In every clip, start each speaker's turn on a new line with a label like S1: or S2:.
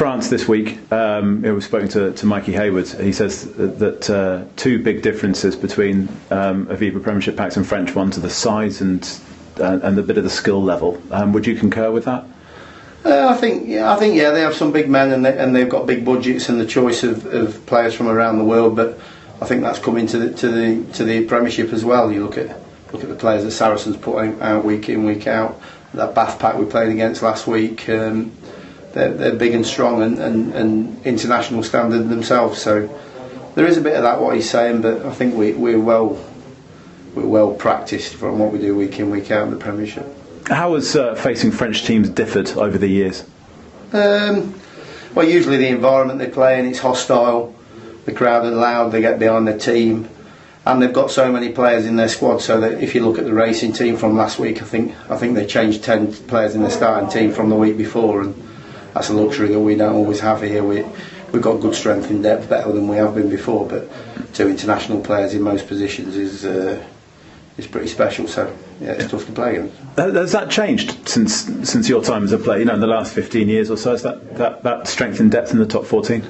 S1: France this week. We've spoken to Mikey Hayward. He says that two big differences between Aviva Premiership packs and French ones are the size and a bit of the skill level. Would you concur with that?
S2: I think they have some big men and they've got big budgets and the choice of players from around the world. But I think that's coming to the Premiership as well. You look at the players that Saracens put out week in, week out. That Bath pack we played against last week. They're big and strong and international standard themselves. So there is a bit of that what he's saying, but I think we're well practiced from what we do week in, week out in the Premiership.
S1: How has facing French teams differed over the years?
S2: Well, usually the environment they play in, it's hostile. The crowd are loud. They get behind their team. And they've got so many players in their squad, so that if you look at the racing team from last week, I think they changed 10 players in the starting team from the week before, and that's a luxury that we don't always have here. We've got good strength in depth, better than we have been before, but two international players in most positions is pretty special. So yeah, it's tough to play against.
S1: Has that changed since your time as a player? In the last 15 years or so, has that strength and depth in the top 14?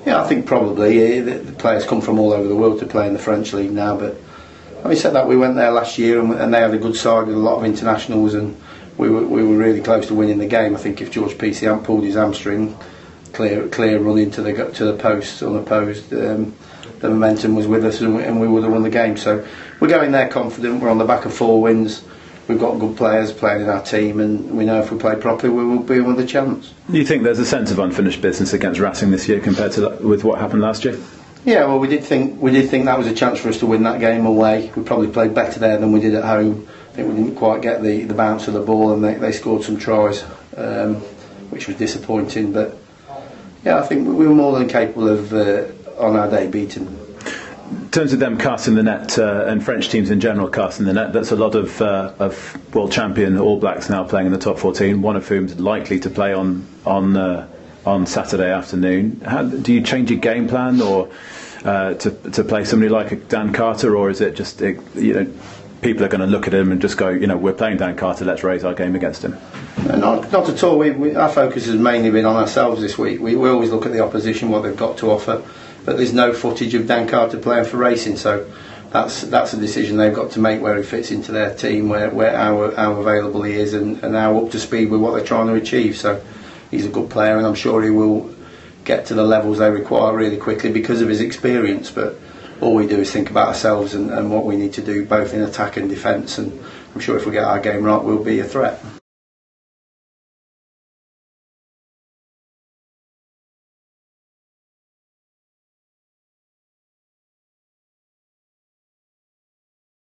S2: Yeah, I think probably. The players come from all over the world to play in the French league now, but having said that, we went there last year and they had a good side with a lot of internationals, and we were really close to winning the game. I think if George Peacey hadn't pulled his hamstring, clear run into the post unopposed, the momentum was with us and we would have won the game. So we're going there confident. We're on the back of 4 wins. We've got good players playing in our team, and we know if we play properly, we will be with a chance.
S1: Do you think there's a sense of unfinished business against Racing this year compared to with what happened last year?
S2: Yeah, well, we did think that was a chance for us to win that game away. We probably played better there than we did at home. I think we didn't quite get the bounce of the ball, and they scored some tries, which was disappointing. But yeah, I think we were more than capable of, on our day, beating them.
S1: In terms of them casting the net and French teams in general casting the net, that's a lot of world champion All Blacks now playing in the top 14. One of whom's likely to play on Saturday afternoon. How do you change your game plan, or to play somebody like Dan Carter, or is it just people are going to look at him and just go, we're playing Dan Carter, let's raise our game against him?
S2: Not at all. Our focus has mainly been on ourselves this week. We always look at the opposition, what they've got to offer. But there's no footage of Dan Carter playing for Racing, so that's a decision they've got to make, where he fits into their team, how available he is, and how up to speed with what they're trying to achieve. So he's a good player, and I'm sure he will get to the levels they require really quickly because of his experience. But all we do is think about ourselves and what we need to do, both in attack and defence, and I'm sure if we get our game right, we'll be a threat.